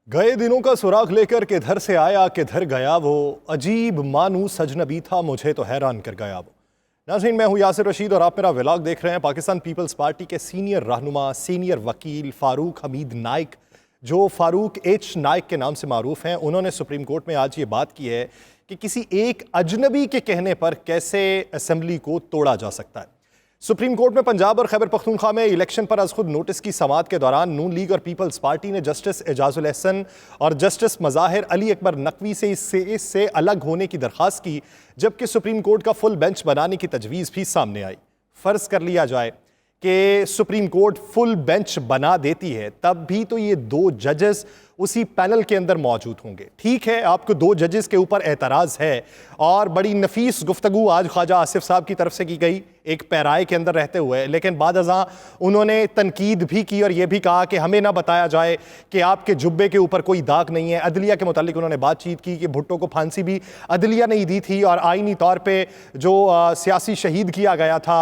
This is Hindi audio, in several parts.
गए दिनों का सुराग लेकर किधर से आया किधर गया वो, अजीब मानूस अजनबी था मुझे तो हैरान कर गया वो। नाज़रीन, मैं हूं यासिर रशीद और आप मेरा व्लॉग देख रहे हैं। पाकिस्तान पीपल्स पार्टी के सीनियर रहनुमा, सीनियर वकील फारूक हमीद नाइक, जो फारूक एच नाइक के नाम से मारूफ हैं, उन्होंने सुप्रीम कोर्ट में आज ये बात की है कि किसी एक अजनबी के कहने पर कैसे असेंबली को तोड़ा जा सकता है। सुप्रीम कोर्ट में पंजाब और खैबर पख्तूनख्वा में इलेक्शन पर आज खुद नोटिस की समाअत के दौरान नून लीग और पीपल्स पार्टी ने जस्टिस एजाजुल एहसन और जस्टिस मज़ाहिर अली अकबर नकवी से इससे अलग होने की दरख्वास्त की, जबकि सुप्रीम कोर्ट का फुल बेंच बनाने की तजवीज़ भी सामने आई। फ़र्ज़ कर लिया जाए कि सुप्रीम कोर्ट फुल बेंच बना देती है, तब भी तो ये दो जजेस उसी पैनल के अंदर मौजूद होंगे। ठीक है, आपको दो जजेस के ऊपर एतराज़ है और बड़ी नफीस गुफ्तगू आज ख्वाजा आसिफ साहब की तरफ से की गई एक पैराए के अंदर रहते हुए, लेकिन बाद अज़ां उन्होंने तनकीद भी की और यह भी कहा कि हमें ना बताया जाए कि आपके जुब्बे के ऊपर कोई दाग नहीं है। अदलिया के मुतालिक उन्होंने बातचीत की कि भुट्टो को फांसी भी अदलिया नहीं दी थी और आइनी तौर पर जो सियासी शहीद किया गया था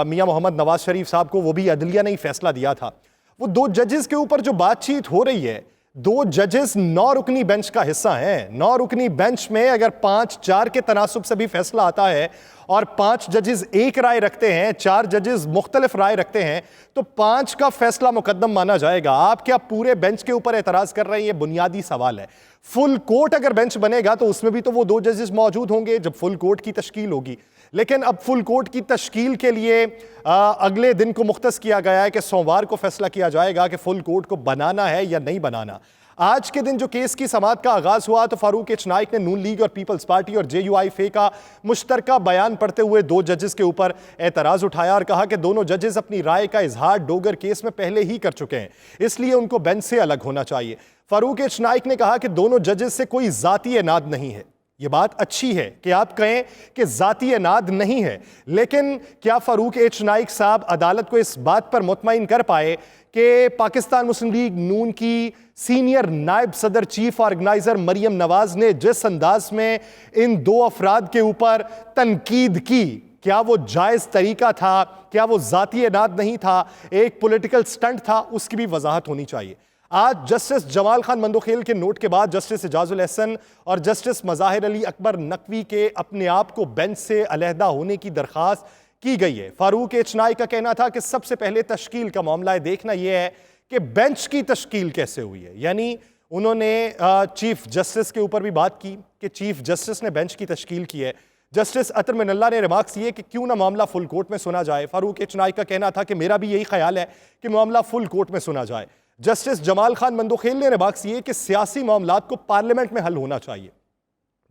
मियाँ मोहम्मद नवाज शरीफ साहब को, वो भी अदलिया ने ही फैसला दिया था। वो दो जजेस के ऊपर जो बातचीत हो रही है, दो जजेस 9 रुकनी बेंच का हिस्सा हैं। 9 रुकनी बेंच में अगर 5-4 के तनासुब से भी फैसला आता है और 5 जजेस एक राय रखते हैं, 4 जजेस मुख्तलिफ राय रखते हैं, तो 5 का फैसला मुकद्दम माना जाएगा। आप क्या पूरे बेंच के ऊपर एतराज कर रहे हैं? ये बुनियादी सवाल है। फुल कोर्ट अगर बेंच बनेगा तो उसमें भी तो वो दो जजेस मौजूद होंगे जब फुल कोर्ट की तश्कील होगी। लेकिन अब फुल कोर्ट की तश्कील के लिए अगले दिन को मुख्तस किया गया है कि सोमवार को फैसला किया जाएगा कि फुल कोर्ट को बनाना है या नहीं बनाना। आज के दिन जो केस की समाअत का आगाज हुआ तो फारूक एच नाइक ने नून लीग और पीपल्स पार्टी और JUIF का मुश्तरका बयान पढ़ते हुए दो जजेस के ऊपर एतराज उठाया और कहा कि दोनों जजेस अपनी राय का इजहार डोगर केस में पहले ही कर चुके हैं, इसलिए उनको बेंच से अलग होना चाहिए। फारूक एच नाइक ने कहा कि दोनों जजेस से कोई जाती एनाद नहीं है। यह बात अच्छी है कि आप कहें कि जाती एनाद नहीं है, लेकिन क्या फारूक एच नाइक साहब अदालत को इस बात पर मुतमईन कर पाए कि पाकिस्तान मुस्लिम लीग नून की सीनियर नायब सदर चीफ ऑर्गेनाइजर मरियम नवाज ने जिस अंदाज में इन दो अफराद के ऊपर तनकीद की, क्या वो जायज़ तरीका था? क्या वो जाती एनाद नहीं था, एक पॉलिटिकल स्टंट था? उसकी भी वजाहत होनी चाहिए। आज जस्टिस जमाल खान मंदोखेल के नोट के बाद जस्टिस एजाजुल एहसन और जस्टिस मज़ाहिर अली अकबर नकवी के अपने आप को बेंच से अलहदा होने की दरख्वास्त की गई है। फारूक एच नाइक का कहना था कि सबसे पहले तश्कील का मामला देखना यह है कि बेंच की तश्कील कैसे हुई है। यानी उन्होंने चीफ जस्टिस के ऊपर भी बात की कि चीफ जस्टिस ने बेंच की तश्कील की है। जस्टिस अतर मिनल्ला ने रिमार्क्स किए कि क्यों ना मामला फुल कोर्ट में सुना जाए। फारूक एच नाइक का कहना था कि मेरा भी यही ख्याल है कि मामला फुल कोर्ट में सुना जाए। जस्टिस जमाल खान मंदोखेल ने रिमार्क्स किए कि सियासी मामलात को पार्लियामेंट में हल होना चाहिए।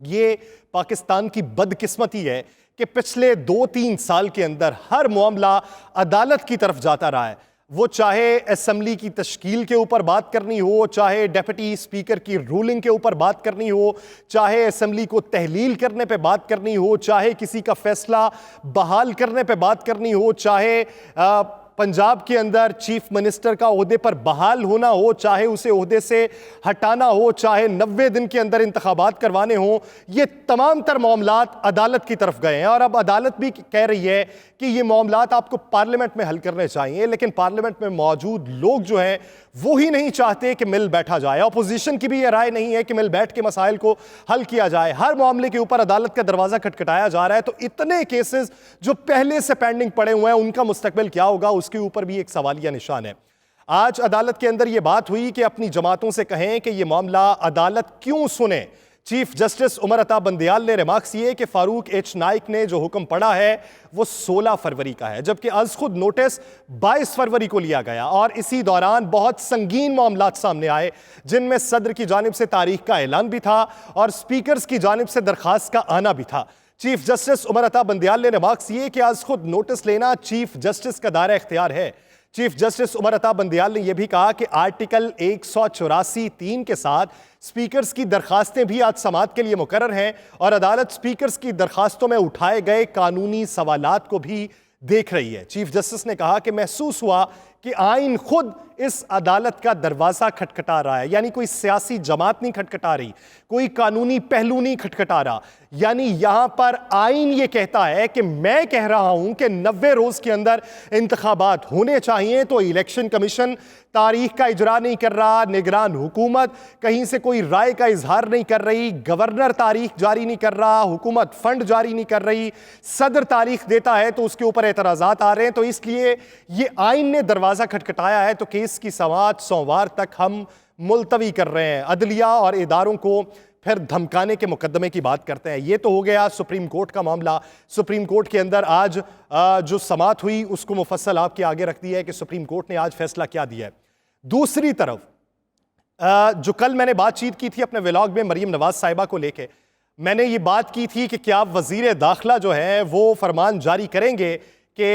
ये पाकिस्तान की बदकिस्मती है कि पिछले 2-3 साल के अंदर हर मामला अदालत की तरफ जाता रहा है। वो चाहे असेंबली की तश्कील के ऊपर बात करनी हो, चाहे डेप्यूटी स्पीकर की रूलिंग के ऊपर बात करनी हो, चाहे असेंबली को तहलील करने पे बात करनी हो, चाहे किसी का फैसला बहाल करने पे बात करनी हो, चाहे पंजाब के अंदर चीफ मिनिस्टर का ओहदे पर बहाल होना हो, चाहे उसे ओहदे से हटाना हो, चाहे 90 दिन के अंदर इंतखाबात करवाने हो, ये तमाम तर मामलात अदालत की तरफ गए हैं। और अब अदालत भी कह रही है कि ये मामलात आपको पार्लियामेंट में हल करने चाहिए, लेकिन पार्लियामेंट में मौजूद लोग जो हैं वो ही नहीं चाहते कि मिल बैठा जाए। अपोजिशन की भी यह राय नहीं है कि मिल बैठ के मसाइल को हल किया जाए। हर मामले के ऊपर अदालत का दरवाजा खटखटाया जा रहा है। तो इतने केसेस जो पहले से पेंडिंग पड़े हुए हैं, उनका मुस्तकबिल क्या होगा, उसके ऊपर भी एक सवालिया निशान है। आज अदालत के अंदर यह बात हुई कि अपनी जमातों से कहें कि यह मामला अदालत क्यों सुने। चीफ जस्टिस उमर अता बंदियाल ने रिमार्क्स किए कि फारूक एच नाइक ने जो हुक्म पढ़ा है वो 16 फरवरी का है, जबकि आज खुद नोटिस 22 फरवरी को लिया गया और इसी दौरान बहुत संगीन मामलात सामने आए, जिनमें सदर की जानिब से तारीख का ऐलान भी था और स्पीकर्स की जानिब से दरखास्त का आना भी था। चीफ जस्टिस उमर अता बंदियाल ने रिमार्क्स किए कि आज खुद नोटिस लेना चीफ जस्टिस का दायरा इख्तियार है। चीफ जस्टिस उमर अता बंदियाल ने यह भी कहा कि आर्टिकल 184(3) के साथ स्पीकर्स की दरखास्तें भी आज समाअत के लिए मुकर्रर हैं और अदालत स्पीकर्स की दरखास्तों में उठाए गए कानूनी सवालात को भी देख रही है। चीफ जस्टिस ने कहा कि महसूस हुआ कि आइन खुद इस अदालत का दरवाजा खटखटा रहा है। यानी कोई सियासी जमात नहीं खटखटा रही, कोई कानूनी पहलू नहीं खटखटा रहा। यानी यहां पर आइन ये कहता है कि मैं कह रहा हूं कि 90 रोज के अंदर इंतखाबात होने चाहिए, तो इलेक्शन कमीशन तारीख का इजरा नहीं कर रहा, निगरान हुकूमत कहीं से कोई राय का इजहार नहीं कर रही, गवर्नर तारीख जारी नहीं कर रहा, हुकूमत फंड जारी नहीं कर रही, सदर तारीख देता है तो उसके ऊपर एतराजात आ रहे हैं। तो इसलिए ये आइन ने दरवाजा खटखटाया है। तो केस की समाअत सोमवार तक हम मुलतवी कर रहे हैं। अदलिया और इदारों को फिर धमकाने के मुकदमे की बात करते हैं। ये तो हो गया सुप्रीम कोर्ट का मामला। सुप्रीम कोर्ट के अंदर आज जो समाअत हुई उसको मुफस्सल आपके आगे रख दिया है कि सुप्रीम कोर्ट ने आज फैसला क्या दिया है। दूसरी तरफ जो कल मैंने बातचीत की थी अपने व्लॉग में मरीम नवाज साहिबा को लेके, मैंने ये बात की थी कि क्या वजीर दाखिला जो है वो फरमान जारी करेंगे कि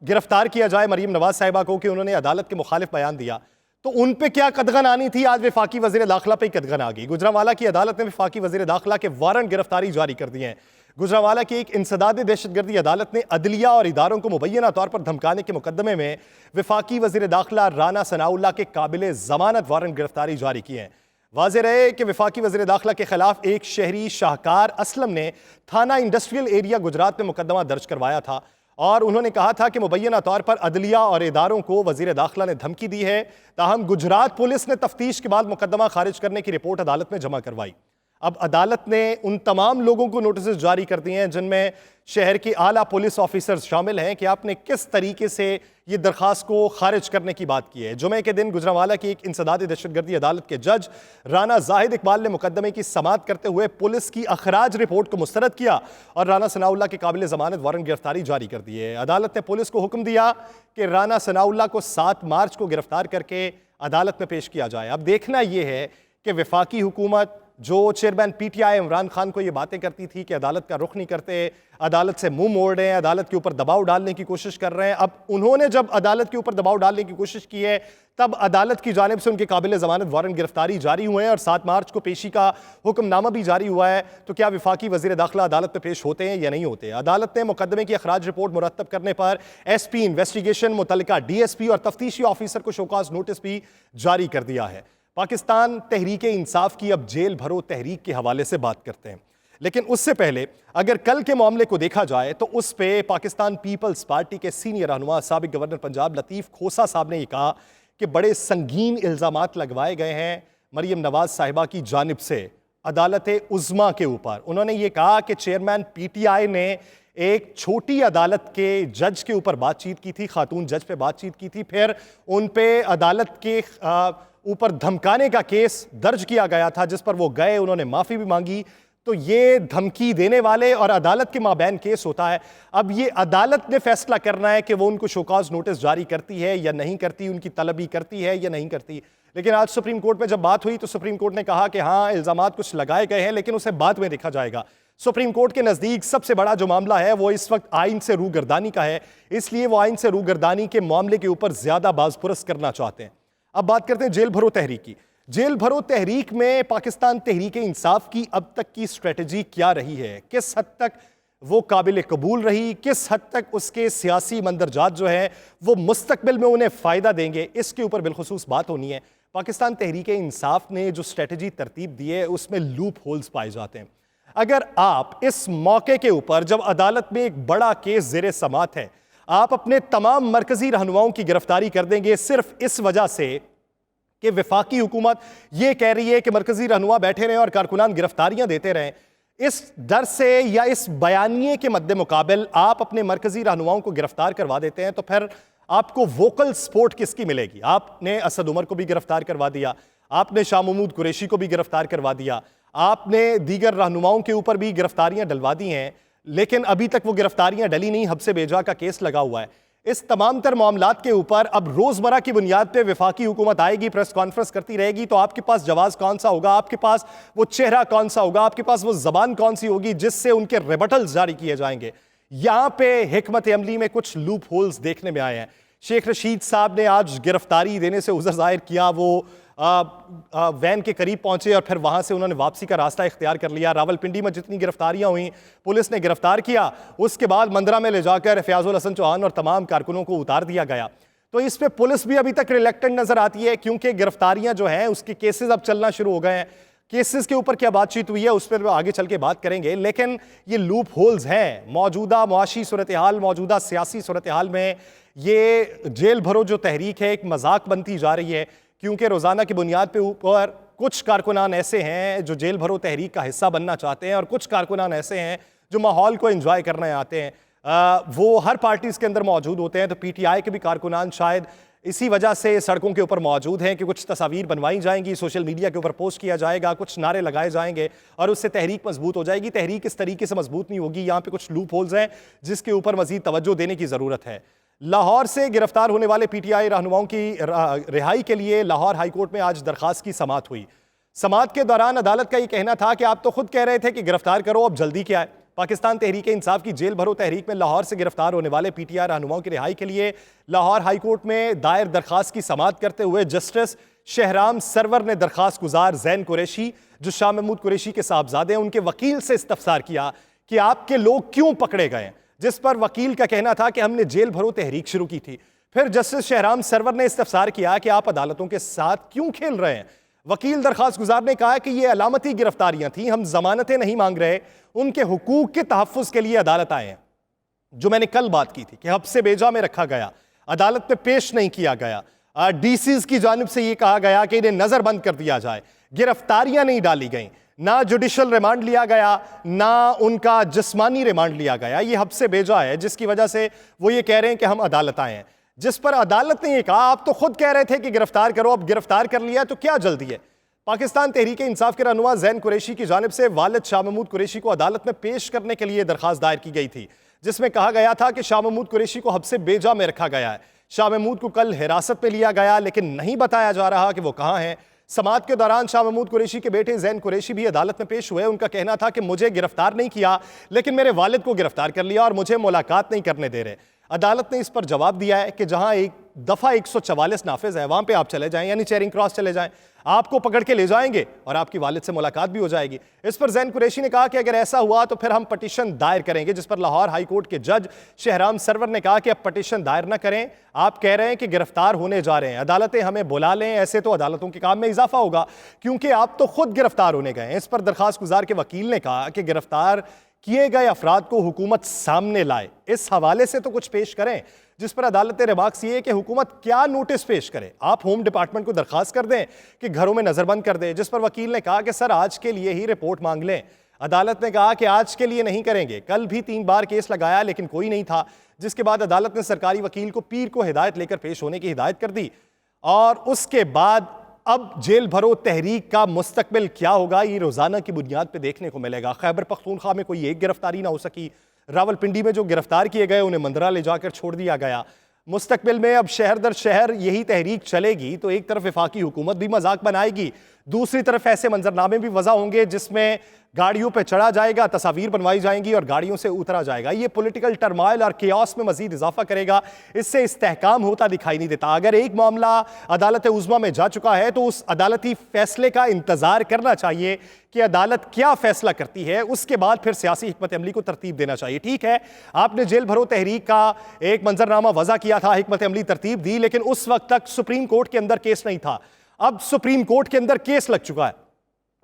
गिरफ्तार किया जाए मरीम नवाज साहिबा को कि उन्होंने अदालत के मुखालिफ बयान दिया। तो उन पे क्या कदगन आनी थी, आज वफाकी वजीर दाखिला पे कदगन आ गई। गुजरांवाला की अदालत ने वफाकी वजीर दाखिला के वारंट गिरफ्तारी जारी कर दिए हैं। गुजरांवाला की एक इंसदाद दहशतगर्दी अदालत ने अदलिया और इदारों को मुबैना तौर पर धमकाने के मुकदमे में वफाकी वजीर दाखिला राना सनाउल्लाह के काबिल जमानत वारंट गिरफ्तारी जारी किए हैं। वाज़ेह रहे कि वफाकी वज़ीर दाखिला के खिलाफ एक शहरी शाहकार असलम ने थाना इंडस्ट्रियल एरिया गुजरात में मुकदमा दर्ज करवाया था और उन्होंने कहा था कि मुबैना तौर पर अदलिया और इदारों को वज़ीर दाखिला ने धमकी दी है। ताहम गुजरात पुलिस ने तफ्तीश के बाद मुकदमा खारिज करने की रिपोर्ट अदालत में जमा करवाई। अब अदालत ने उन तमाम लोगों को नोटिस जारी कर दिए हैं जिनमें शहर के आला पुलिस ऑफिसर्स शामिल हैं कि आपने किस तरीके से ये दरख्वास्त को खारिज करने की बात की है। जुमे के दिन गुजरांवाला की एक इंसदादी दहशतगर्दी अदालत के जज राना जाहिद इकबाल ने मुकदमे की समाअत करते हुए पुलिस की अखराज रिपोर्ट को मुस्तरद किया और राना सनाउल्लाह के काबिल जमानत वारंट गिरफ्तारी जारी कर दी है। अदालत ने पुलिस को हुक्म दिया कि राना सनाउल्लाह को 7 मार्च को गिरफ्तार करके अदालत में पेश किया जाए। अब देखना यह है कि वफाकी हुकूमत जो चेयरमैन पीटीआई इमरान खान को ये बातें करती थी कि अदालत का रुख नहीं करते, अदालत से मुंह मोड़ रहे हैं, अदालत के ऊपर दबाव डालने की कोशिश कर रहे हैं। अब उन्होंने जब अदालत के ऊपर दबाव डालने की कोशिश की है तब अदालत की जानिब से उनके काबिल ज़मानत वारंट गिरफ्तारी जारी हुए हैं और 7 मार्च को पेशी का हुक्मनामा भी जारी हुआ है। तो क्या वफाकी वज़ीर दाखिला अदालत में पेश होते हैं या नहीं होते? अदालत ने मुकदमे की अखराज रिपोर्ट मुरतब करने पर SP इन्वेस्टिगेशन, मुतल्लिका DSP और तफ्तीशी ऑफिसर को शोकाज नोटिस भी जारी कर दिया है। पाकिस्तान तहरीक इंसाफ की अब जेल भरो तहरीक के हवाले से बात करते हैं, लेकिन उससे पहले अगर कल के मामले को देखा जाए तो उस पे पाकिस्तान पीपल्स पार्टी के सीनियर रहनुमा साबिक गवर्नर पंजाब लतीफ़ खोसा साहब ने यह कहा कि बड़े संगीन इल्ज़ामात लगवाए गए हैं मरीम नवाज साहिबा की जानिब से अदालत उज़्मा के ऊपर। उन्होंने ये कहा कि चेयरमैन PTI ने एक छोटी अदालत के जज के ऊपर बातचीत की थी, खातून जज पे बातचीत की थी, फिर उन पे अदालत के ऊपर धमकाने का केस दर्ज किया गया था जिस पर वो गए, उन्होंने माफ़ी भी मांगी। तो ये धमकी देने वाले और अदालत के माबैन केस होता है। अब ये अदालत ने फैसला करना है कि वो उनको शोकाज नोटिस जारी करती है या नहीं करती, उनकी तलबी करती है या नहीं करती। लेकिन आज सुप्रीम कोर्ट में जब बात हुई तो सुप्रीम कोर्ट ने कहा कि हाँ, इल्ज़ामात कुछ लगाए गए हैं लेकिन उसे बाद में देखा जाएगा। सुप्रीम कोर्ट के नज़दीक सबसे बड़ा जो मामला है वो इस वक्त आइन से रूगर्दानी का है, इसलिए वो आइन से रूगर्दानी के मामले के ऊपर ज़्यादा बाज़पुरस करना चाहते हैं। अब बात करते हैं जेल भरो तहरीक की। जेल भरो तहरीक में पाकिस्तान तहरीक इंसाफ की अब तक की स्ट्रेटजी क्या रही है, किस हद तक वो काबिल कबूल रही, किस हद तक उसके सियासी मंदरजात जो है वो मुस्तकबिल में उन्हें फ़ायदा देंगे, इसके ऊपर बिलखुसूस बात होनी है। पाकिस्तान तहरीक इंसाफ ने जो स्ट्रेटजी तरतीब दी है उसमें लूप होल्स पाए जाते हैं। अगर आप इस मौके के ऊपर जब अदालत में एक बड़ा केस ज़ेरे समात है, आप अपने तमाम मरकजी रहनुमाओं की गिरफ्तारी कर देंगे सिर्फ इस वजह से कि वफाकी हुकूमत ये कह रही है कि मरकजी रहनुमा बैठे रहें और कारकुनान गिरफ्तारियां देते रहें, इस डर से या इस बयानिए के मद्दे मुकाबिल आप अपने मरकजी रहनुमाओं को गिरफ्तार करवा देते हैं, तो फिर आपको वोकल सपोर्ट किसकी मिलेगी? आपने असद उमर को भी गिरफ्तार करवा दिया, आपने शाह महमूद कुरैशी को भी गिरफ्तार करवा दिया, आपने दीगर रहनुमाओं के ऊपर भी गिरफ्तारियां डलवा दी हैं, लेकिन अभी तक वो गिरफ्तारियां डली नहीं, हब्से बेजा का केस लगा हुआ है। इस तमाम तर मामलात के ऊपर अब रोजमर्रा की बुनियाद पे वफाकी हुकूमत आएगी, प्रेस कॉन्फ्रेंस करती रहेगी, तो आपके पास जवाब कौन सा होगा, आपके पास वो चेहरा कौन सा होगा, आपके पास वो जबान कौन सी होगी जिससे उनके रिबटल्स जारी किए जाएंगे? यहां पे हिकमत अमली में कुछ लूप होल्स देखने में आए हैं। शेख रशीद साहब ने आज गिरफ्तारी देने से उज़र जाहिर किया, वो वैन के करीब पहुंचे और फिर वहां से उन्होंने वापसी का रास्ता इख्तियार कर लिया। रावलपिंडी में जितनी गिरफ्तारियां हुई पुलिस ने गिरफ्तार किया, उसके बाद मंदरा में ले जाकर फयाजुल हसन चौहान और तमाम कारकुनों को उतार दिया गया। तो इस पे पुलिस भी अभी तक रिलेक्टेंट नजर आती है, क्योंकि गिरफ्तारियां जो हैं उसके केसेस अब चलना शुरू हो गए हैं। केसेस के ऊपर क्या बातचीत हुई है उस पर आगे चल के बात करेंगे, लेकिन ये लूप होल्स हैं मौजूदा मुआशी सूरत हाल, मौजूदा सियासी सूरत हाल में। ये जेल भरो जो तहरीक है एक मजाक बनती जा रही है, क्योंकि रोजाना की बुनियाद पे ऊपर कुछ कारकुनान ऐसे हैं जो जेल भरो तहरीक का हिस्सा बनना चाहते हैं और कुछ कारकुनान ऐसे हैं जो माहौल को एंजॉय करने आते हैं। वो हर पार्टीज के अंदर मौजूद होते हैं। तो पीटीआई के भी कारकुनान शायद इसी वजह से सड़कों के ऊपर मौजूद हैं कि कुछ तस्वीर बनवाई जाएंगी, सोशल मीडिया के ऊपर पोस्ट किया जाएगा, कुछ नारे लगाए जाएंगे और उससे तहरीक मजबूत हो जाएगी। तहरीक इस तरीके से मजबूत नहीं होगी। यहाँ पे कुछ लूप होल्स हैं जिसके ऊपर मजीद तवज्जो देने की जरूरत है। लाहौर से गिरफ्तार होने वाले पीटीआई रहनुमाओं की रिहाई के लिए लाहौर हाईकोर्ट में आज दरखास्त की समाअत हुई। समाअत के दौरान अदालत का यह कहना था कि आप तो खुद कह रहे थे कि गिरफ्तार करो, अब जल्दी क्या है। पाकिस्तान तहरीक इंसाफ की जेल भरो तहरीक में लाहौर से गिरफ्तार होने वाले पीटीआई रहनुमाओं की रिहाई के लिए लाहौर हाईकोर्ट में दायर दरखास्त की समाअत करते हुए जस्टिस शहराम सरवर ने दरखास्त गुजार जैन कुरैशी, जो शाह महमूद कुरैशी के साहबजादे हैं, उनके वकील से इस्तफसार किया कि आपके लोग क्यों पकड़े गए, जिस पर वकील का कहना था कि हमने जेल भरो तहरीक शुरू की थी। फिर जस्टिस शहराम सरवर ने इस्तफसार किया कि आप अदालतों के साथ क्यों खेल रहे हैं। वकील दरखास्त गुजार ने कहा कि ये अलामती गिरफ्तारियां थी, हम जमानतें नहीं मांग रहे, उनके हुकूक के तहफ़्फ़ुज़ के लिए अदालत आए हैं। जो मैंने कल बात की थी कि हब्से बेजा में रखा गया, अदालत में पेश नहीं किया गया, डीसीज की जानिब से यह कहा गया कि इन्हें नजरबंद कर दिया जाए, गिरफ्तारियां नहीं डाली गई, ना जुडिशल रिमांड लिया गया, ना उनका जिस्मानी रिमांड लिया गया। ये हब्से बेजा है जिसकी वजह से वो ये कह रहे हैं कि हम अदालत आए हैं। जिस पर अदालत ने यह कहा आप तो खुद कह रहे थे कि गिरफ्तार करो, अब गिरफ्तार कर लिया तो क्या जल्दी है। पाकिस्तान तहरीक इंसाफ के रहनुमा जैन कुरैशी की जानिब से वालिद शाह महमूद कुरैशी को अदालत में पेश करने के लिए दरखास्त दायर की गई थी, जिसमें कहा गया था कि शाह महमूद कुरैशी को हब्से बेजा में रखा गया है। शाह महमूद को कल हिरासत में लिया गया, लेकिन नहीं बताया जा रहा कि वो कहां हैं। समाअत के दौरान शाह महमूद कुरैशी के बेटे जैन कुरैशी भी अदालत में पेश हुए। उनका कहना था कि मुझे गिरफ्तार नहीं किया, लेकिन मेरे वालिद को गिरफ्तार कर लिया और मुझे मुलाकात नहीं करने दे रहे। अदालत ने इस पर जवाब दिया है कि जहां एक दफा 144 नाफिज है वहां पे आप चले जाएं, यानी चेरिंग क्रॉस चले जाएं, आपको पकड़ के ले जाएंगे और आपकी वालिद से मुलाकात भी हो जाएगी। इस पर जैन कुरैशी ने कहा कि अगर ऐसा हुआ तो फिर हम पटिशन दायर करेंगे, जिस पर लाहौर हाई कोर्ट के जज शहराम सरवर ने कहा कि अब पटिशन दायर ना करें, आप कह रहे हैं कि गिरफ्तार होने जा रहे हैं, अदालतें हमें बुला लें, ऐसे तो अदालतों के काम में इजाफा होगा, क्योंकि आप तो खुद गिरफ्तार होने गए हैं। इस पर दरखास्त गुजार के वकील ने कहा कि गिरफ्तार किए गए अफराद को हुकूमत सामने लाए, इस हवाले से तो कुछ पेश करें। जिस पर अदालत ने रिमार्क्स ये कि हुकूमत क्या नोटिस पेश करे, आप होम डिपार्टमेंट को दरखास्त कर दें कि घरों में नजरबंद कर दें। जिस पर वकील ने कहा कि सर आज के लिए ही रिपोर्ट मांग लें। अदालत ने कहा कि आज के लिए नहीं करेंगे, कल भी 3 बार केस लगाया लेकिन कोई नहीं था, जिसके बाद अदालत ने सरकारी वकील को पीर को हिदायत लेकर पेश होने की हिदायत कर दी। और उसके बाद अब जेल भरो तहरीक का मुस्तकबिल क्या होगा, ये रोजाना की बुनियाद पर देखने को मिलेगा। खैबर पख्तूनख्वा में कोई एक गिरफ्तारी ना हो सकी, रावलपिंडी में जो गिरफ्तार किए गए उन्हें मंदरा ले जाकर छोड़ दिया गया। मुस्तकबिल में अब शहर दर शहर यही तहरीक चलेगी तो एक तरफ वफाकी हुकूमत भी मजाक बनाएगी, दूसरी तरफ ऐसे मंजरनामे भी वजह होंगे जिसमें गाड़ियों पे चढ़ा जाएगा, तस्वीर बनवाई जाएंगी और गाड़ियों से उतरा जाएगा। ये पॉलिटिकल टर्माइल और केओस में मजीद इजाफा करेगा, इससे इस्तेहकाम होता दिखाई नहीं देता। अगर एक मामला अदालत उज़्मा में जा चुका है तो उस अदालती फैसले का इंतजार करना चाहिए कि अदालत क्या फैसला करती है, उसके बाद फिर सियासी हिकमत अमली को तरतीब देना चाहिए। ठीक है, आपने जेल भरो तहरीक का एक मंजरनामा वजह किया था, हिकमत अमली तरतीब दी, लेकिन उस वक्त तक सुप्रीम कोर्ट के अंदर केस नहीं था। अब सुप्रीम कोर्ट के अंदर केस लग चुका है,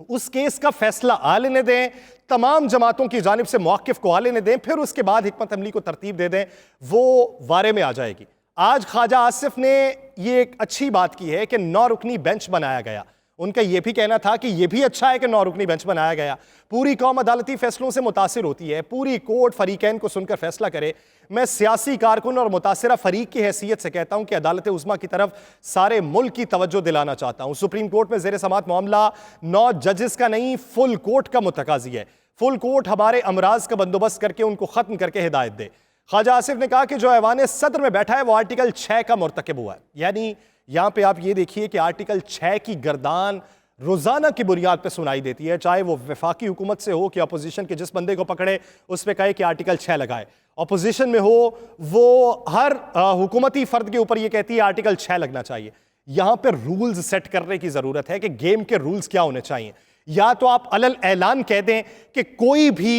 उस केस का फैसला आ लेने दें, तमाम जमातों की जानिब से मौक़िफ़ को आ लेने दें, फिर उसके बाद हिकमत अमली को तरतीब दे दें, वो वारे में आ जाएगी। आज ख्वाजा आसिफ ने ये एक अच्छी बात की है कि 9 रुकनी बेंच बनाया गया। उनका यह भी कहना था कि यह भी अच्छा है कि 9 रुकनी बेंच बनाया गया। पूरी कौम अदालती फैसलों से मुतासिर होती है, पूरी कोर्ट फरीकैन को सुनकर फैसला करे। मैं सियासी कारकुन और मुतासिरा फरीक की हैसियत से कहता हूं कि अदालत उज़्मा की तरफ सारे मुल्क की तवज्जो दिलाना चाहता हूं। सुप्रीम कोर्ट में ज़ेर समात मामला 9 जजेस का नहीं, फुल कोर्ट का मुतकाजी है। फुल कोर्ट हमारे अमराज का बंदोबस्त करके उनको खत्म करके हिदायत दे। ख्वाजा आसिफ ने कहा कि जो ऐवान सदर में बैठा है वो आर्टिकल 6 का मुर्तकिब हुआ है। यानी यहां पे आप ये देखिए कि आर्टिकल 6 की गर्दान रोजाना की बुनियाद पे सुनाई देती है, चाहे वो वफाकी हुकूमत से हो कि अपोजिशन के जिस बंदे को पकड़े उस पर कहे कि आर्टिकल 6 लगाए, अपोजिशन में हो वो हर हुकूमती फर्द के ऊपर ये कहती है आर्टिकल 6 लगना चाहिए। यहां पर रूल्स सेट करने की जरूरत है कि गेम के रूल्स क्या होने चाहिए। या तो आप अलल ऐलान कह दें कि कोई भी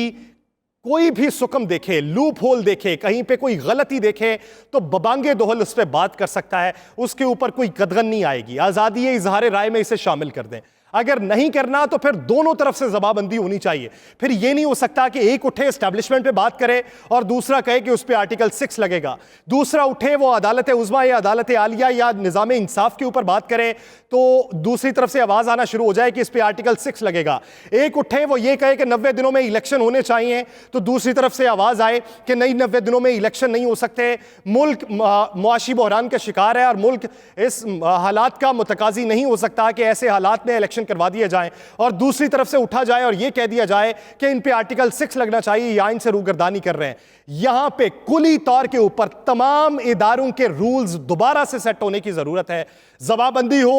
कोई भी सुकम देखे, लूप होल देखे, कहीं पे कोई गलती देखे तो बबांगे दोहल उस पर बात कर सकता है, उसके ऊपर कोई कदगन नहीं आएगी। आज़ादी इजहार राय में इसे शामिल कर दें। अगर नहीं करना तो फिर दोनों तरफ से जवाबबंदी होनी चाहिए। फिर यह नहीं हो सकता कि एक उठे एस्टैब्लिशमेंट पे बात करे और दूसरा कहे कि उस पर आर्टिकल 6 लगेगा, दूसरा उठे वो अदालत उज़्मा या अदालत आलिया या निज़ाम इंसाफ के ऊपर बात करे तो दूसरी तरफ से आवाज आना शुरू हो जाए कि इस पर आर्टिकल 6 लगेगा। एक उठे वो ये कहे कि 90 दिनों में इलेक्शन होने चाहिए तो दूसरी तरफ से आवाज आए कि नहीं 90 दिनों में इलेक्शन नहीं हो सकते, मुल्क मुआशी बहरान का शिकार है और मुल्क इस हालात का मुतकाजी नहीं हो सकता कि ऐसे हालात में इलेक्शन करवा दिए जाएं, और दूसरी तरफ से उठा जाए और यह कह दिया जाए कि इन पे आर्टिकल 6 लगना चाहिए या इनसे रूगर्दानी कर रहे हैं। यहां पे कुली तौर के ऊपर तमाम इदारों के रूल्स दोबारा से सेट होने की जरूरत है। जवाबंदी हो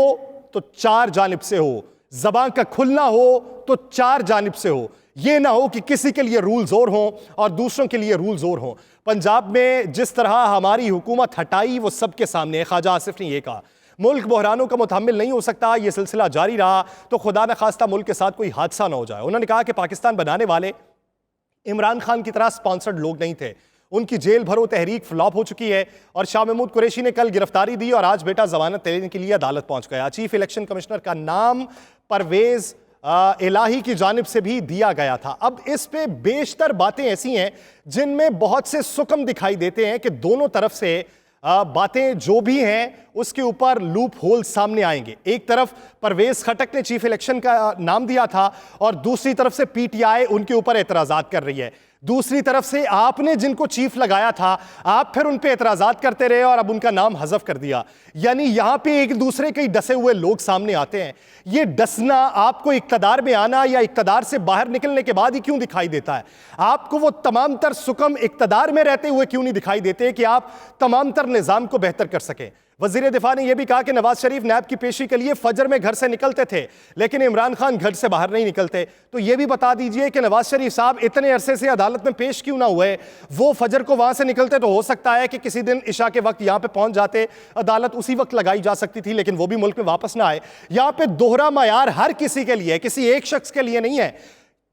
तो चार जानिब से हो, जबान का खुलना हो तो चार जानिब से हो। यह ना हो कि किसी के लिए रूल्स और हों और दूसरों के लिए रूल्स और हों। पंजाब में जिस तरह हमारी हुकूमत हटाई वो सबके सामने है। ख्वाजा आसिफ ने यह कहा मुल्क बहरानों का मुतहम्मिल नहीं हो सकता, यह सिलसिला जारी रहा तो खुदा न खास्ता मुल्क के साथ कोई हादसा ना हो जाए। उन्होंने कहा कि पाकिस्तान बनाने वाले इमरान खान की तरह स्पॉन्सर्ड लोग नहीं थे, उनकी जेल भरो तहरीक फ्लॉप हो चुकी है। और शाह महमूद कुरैशी ने कल गिरफ्तारी दी और आज बेटा जमानत लेने के लिए अदालत पहुंच गया। चीफ इलेक्शन कमिश्नर का नाम परवेज इलाही की जानिब से भी दिया गया था। अब इस पे बेशतर बातें ऐसी हैं जिनमें बहुत से सुकम दिखाई देते हैं कि दोनों तरफ से बातें जो भी हैं उसके ऊपर लूप होल सामने आएंगे। एक तरफ परवेज खटक ने चीफ इलेक्शन का नाम दिया था और दूसरी तरफ से पीटीआई उनके ऊपर एतराजात कर रही है। दूसरी तरफ से आपने जिनको चीफ लगाया था आप फिर उन पे एतराजात करते रहे और अब उनका नाम हज़फ कर दिया। यानी यहां पे एक दूसरे के डसे हुए लोग सामने आते हैं। ये डसना आपको इक्तदार में आना या इक्तदार से बाहर निकलने के बाद ही क्यों दिखाई देता है? आपको वो तमाम तर सुकम इक्तदार में रहते हुए क्यों नहीं दिखाई देते कि आप तमाम तर निज़ाम को बेहतर कर सकें? वजीर दिफा ने यह भी कहा कि नवाज शरीफ नैब की पेशी के लिए फजर में घर से निकलते थे लेकिन इमरान खान घर से बाहर नहीं निकलते। तो यह भी बता दीजिए कि नवाज शरीफ साहब इतने अरसे से अदालत में पेश क्यों ना हुए? वो फजर को वहां से निकलते तो हो सकता है कि किसी दिन इशा के वक्त यहां पे पहुंच जाते, अदालत उसी वक्त लगाई जा सकती थी, लेकिन वो भी मुल्क में वापस ना आए। यहां पे दोहरा मयार हर किसी के लिए, किसी एक शख्स के लिए नहीं है,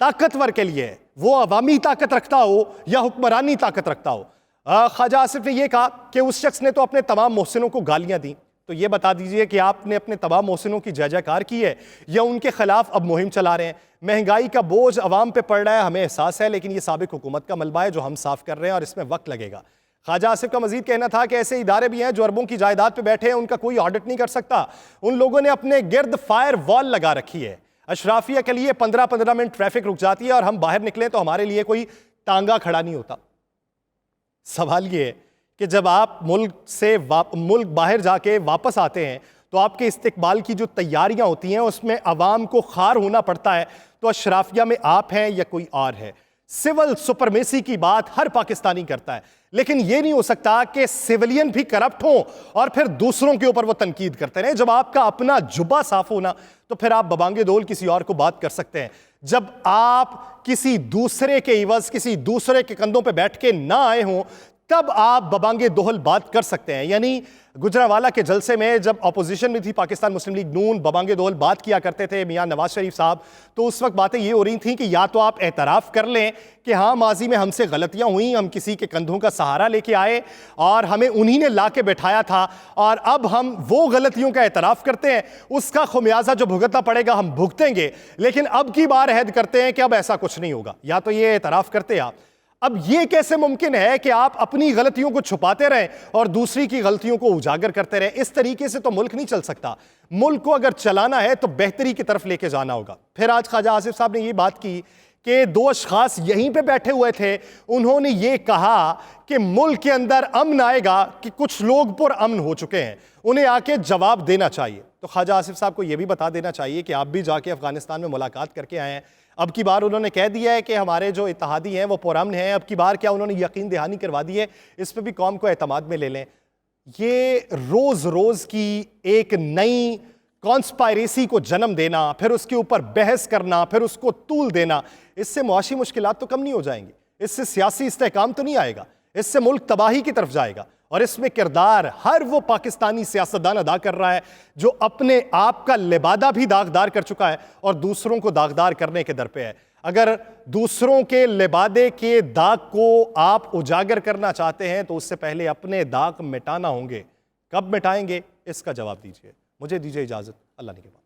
ताकतवर के लिए, वो अवामी ताकत रखता हो या हुक्मरानी ताकत रखता हो। ख्वाजा आसिफ ने यह कहा कि उस शख्स ने तो अपने तमाम मोहसिनों को गालियां दी। तो यह बता दीजिए कि आपने अपने तमाम मोहसिनों की जय जयकार की है या उनके खिलाफ अब मुहिम चला रहे हैं? महंगाई का बोझ अवाम पे पड़ रहा है, हमें एहसास है, लेकिन यह साबिक हुकूमत का मलबा है जो हम साफ कर रहे हैं और इसमें वक्त लगेगा। ख्वाजा आसिफ का मजीद कहना था कि ऐसे इदारे भी हैं जो अरबों की जायदाद पे बैठे हैं, उनका कोई ऑडिट नहीं कर सकता। उन लोगों ने अपने गिर्द फायर वॉल लगा रखी है। अशराफिया के लिए 15-15 मिनट ट्रैफिक रुक जाती है और हम बाहर निकले तो हमारे लिए कोई तांगा खड़ा नहीं होता। सवाल ये है कि जब आप मुल्क बाहर जाके वापस आते हैं तो आपके इस्तिकबाल की जो तैयारियां होती हैं उसमें अवाम को खार होना पड़ता है। तो अशराफिया में आप हैं या कोई और है? सिविल सुपरमेसी की बात हर पाकिस्तानी करता है, लेकिन यह नहीं हो सकता कि सिविलियन भी करप्ट हों और फिर दूसरों के ऊपर वो तनकीद करते रहे। जब आपका अपना जुब्बा साफ होना तो फिर आप बबांगे दोल किसी और को बात कर सकते हैं। जब आप किसी दूसरे के इवज, किसी दूसरे के कंधों पे बैठ के ना आए हों तब आप बबांगे दोहल बात कर सकते हैं। यानी गुजरावाला के जलसे में जब अपोजिशन में थी पाकिस्तान मुस्लिम लीग नून, बबांगे दोहल बात किया करते थे मियां नवाज शरीफ साहब, तो उस वक्त बातें ये हो रही थी कि या तो आप एतराफ़ कर लें कि हाँ माजी में हमसे गलतियां हुई, हम किसी के कंधों का सहारा लेके आए और हमें उन्हीं ने ला के बैठाया था और अब हम वो गलतियों का एतराफ़ करते हैं, उसका खुमियाजा जो भुगतना पड़ेगा हम भुगतेंगे, लेकिन अब की बार अहद करते हैं कि अब ऐसा कुछ नहीं होगा। या तो ये एतराफ़ करते आप। अब यह कैसे मुमकिन है कि आप अपनी गलतियों को छुपाते रहें और दूसरी की गलतियों को उजागर करते रहें? इस तरीके से तो मुल्क नहीं चल सकता। मुल्क को अगर चलाना है तो बेहतरी की तरफ लेके जाना होगा। फिर आज ख्वाजा आसिफ साहब ने यह बात की कि दो अशखास यहीं पे बैठे हुए थे, उन्होंने ये कहा कि मुल्क के अंदर अमन आएगा कि कुछ लोग पुरअमन हो चुके हैं, उन्हें आके जवाब देना चाहिए। तो ख्वाजा आसिफ साहब को यह भी बता देना चाहिए कि आप भी जाके अफगानिस्तान में मुलाकात करके आए हैं। अब की बार उन्होंने कह दिया है कि हमारे जो इत्तेहादी हैं वो पुरअमन हैं। अब की बार क्या उन्होंने यकीन दहानी करवा दी है, इस पर भी कौम को एतमाद में ले लें। ये रोज रोज की एक नई कॉन्स्पायरेसी को जन्म देना, फिर उसके ऊपर बहस करना, फिर उसको तूल देना, इससे मुआशी मुश्किलात तो कम नहीं हो जाएंगी, इससे सियासी इस्तेहकाम तो नहीं आएगा, इससे मुल्क तबाही की तरफ जाएगा। और इसमें किरदार हर वो पाकिस्तानी सियासतदान अदा कर रहा है जो अपने आप का लिबादा भी दागदार कर चुका है और दूसरों को दागदार करने के दर पे है। अगर दूसरों के लिबादे के दाग को आप उजागर करना चाहते हैं तो उससे पहले अपने दाग मिटाना होंगे। कब मिटाएंगे, इसका जवाब दीजिए। मुझे दीजिए इजाजत, अल्लाह ने के बाद।